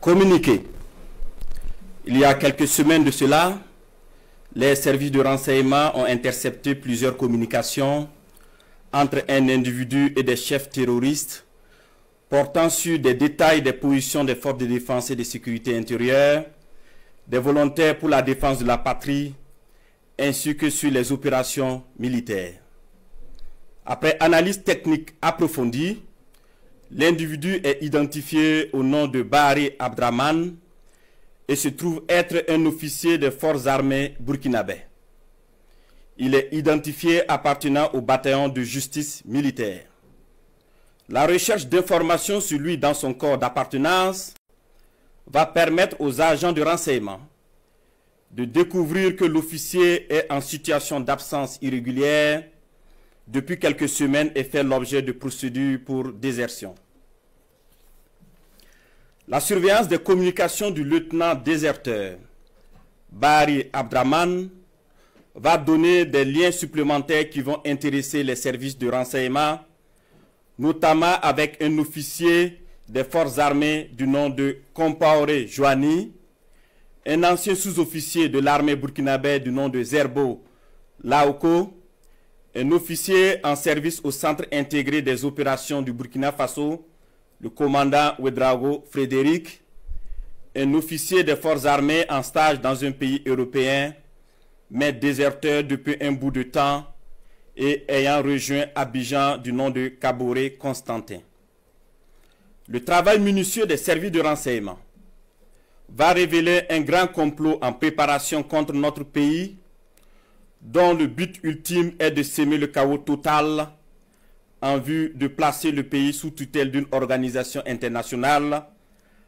Communiqué. Il y a quelques semaines de cela, les services de renseignement ont intercepté plusieurs communications entre un individu et des chefs terroristes portant sur des détails des positions des forces de défense et de sécurité intérieure, des volontaires pour la défense de la patrie, ainsi que sur les opérations militaires. Après analyse technique approfondie, l'individu est identifié au nom de Bahari Abdraman et se trouve être un officier des forces armées burkinabè. Il est identifié appartenant au bataillon de justice militaire. La recherche d'informations sur lui dans son corps d'appartenance va permettre aux agents de renseignement de découvrir que l'officier est en situation d'absence irrégulière depuis quelques semaines et fait l'objet de procédures pour désertion. La surveillance des communications du lieutenant déserteur Bahari Abdraman va donner des liens supplémentaires qui vont intéresser les services de renseignement, notamment avec un officier des forces armées du nom de Compaoré Joani, un ancien sous-officier de l'armée burkinabè du nom de Zerbo Laoko, un officier en service au centre intégré des opérations du Burkina Faso, le commandant Ouedraogo Frédéric, un officier des forces armées en stage dans un pays européen, mais déserteur depuis un bout de temps et ayant rejoint Abidjan du nom de Kaboré Constantin. Le travail minutieux des services de renseignement va révéler un grand complot en préparation contre notre pays, dont le but ultime est de semer le chaos total en vue de placer le pays sous tutelle d'une organisation internationale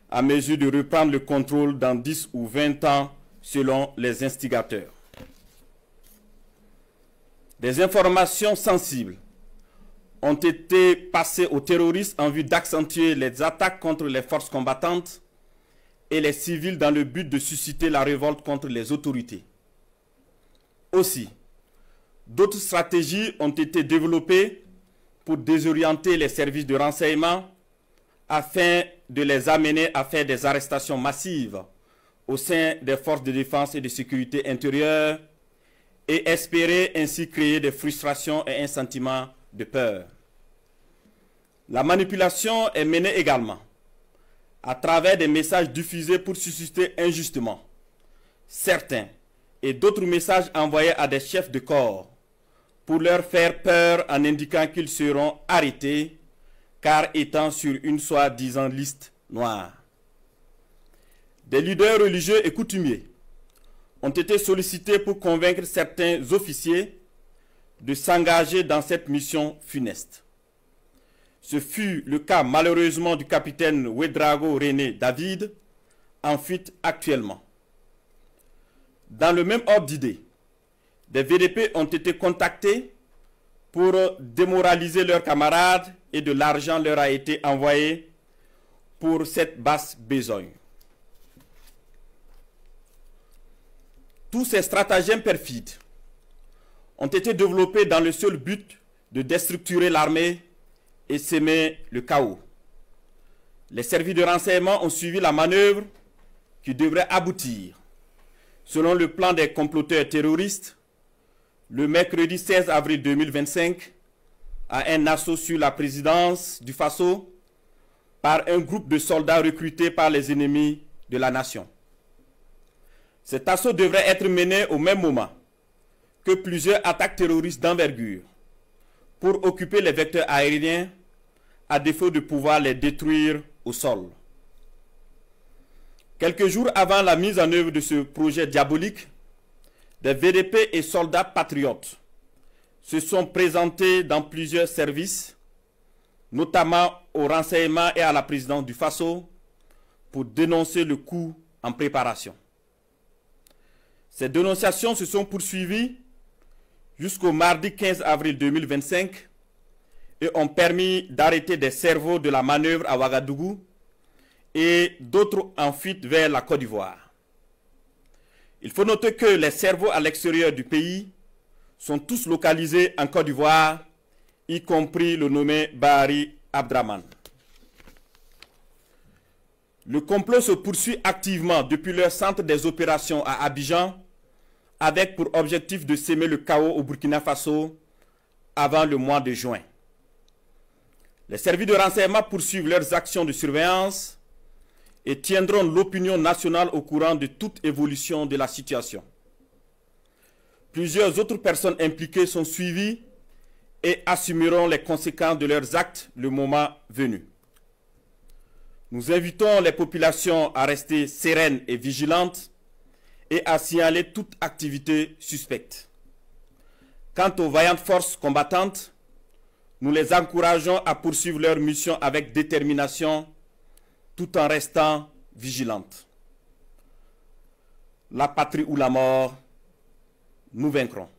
à mesure de reprendre le contrôle dans 10 ou 20 ans selon les instigateurs. Des informations sensibles ont été passées aux terroristes en vue d'accentuer les attaques contre les forces combattantes et les civils dans le but de susciter la révolte contre les autorités. Aussi, d'autres stratégies ont été développées pour désorienter les services de renseignement afin de les amener à faire des arrestations massives au sein des forces de défense et de sécurité intérieure et espérer ainsi créer des frustrations et un sentiment de peur. La manipulation est menée également à travers des messages diffusés pour susciter injustement certains et d'autres messages envoyés à des chefs de corps pour leur faire peur en indiquant qu'ils seront arrêtés car étant sur une soi-disant liste noire. Des leaders religieux et coutumiers ont été sollicités pour convaincre certains officiers de s'engager dans cette mission funeste. Ce fut le cas malheureusement du capitaine Ouedraogo René David, en fuite actuellement. Dans le même ordre d'idée, des VDP ont été contactés pour démoraliser leurs camarades et de l'argent leur a été envoyé pour cette basse besogne. Tous ces stratagèmes perfides ont été développés dans le seul but de déstructurer l'armée et semer le chaos. Les services de renseignement ont suivi la manœuvre qui devrait aboutir, selon le plan des comploteurs terroristes, le mercredi 16 avril 2025, à un assaut sur la présidence du Faso par un groupe de soldats recrutés par les ennemis de la nation. Cet assaut devrait être mené au même moment que plusieurs attaques terroristes d'envergure pour occuper les vecteurs aériens à défaut de pouvoir les détruire au sol. Quelques jours avant la mise en œuvre de ce projet diabolique, des VDP et soldats patriotes se sont présentés dans plusieurs services, notamment au renseignement et à la présidence du Faso, pour dénoncer le coup en préparation. Ces dénonciations se sont poursuivies jusqu'au mardi 15 avril 2025 et ont permis d'arrêter des cerveaux de la manœuvre à Ouagadougou et d'autres en fuite vers la Côte d'Ivoire. Il faut noter que les cerveaux à l'extérieur du pays sont tous localisés en Côte d'Ivoire, y compris le nommé Bahari Abdraman. Le complot se poursuit activement depuis leur centre des opérations à Abidjan, avec pour objectif de semer le chaos au Burkina Faso avant le mois de juin. Les services de renseignement poursuivent leurs actions de surveillance et tiendront l'opinion nationale au courant de toute évolution de la situation. Plusieurs autres personnes impliquées sont suivies et assumeront les conséquences de leurs actes le moment venu. Nous invitons les populations à rester sereines et vigilantes et à signaler toute activité suspecte. Quant aux vaillantes forces combattantes, nous les encourageons à poursuivre leur mission avec détermination tout en restant vigilantes. La patrie ou la mort, nous vaincrons.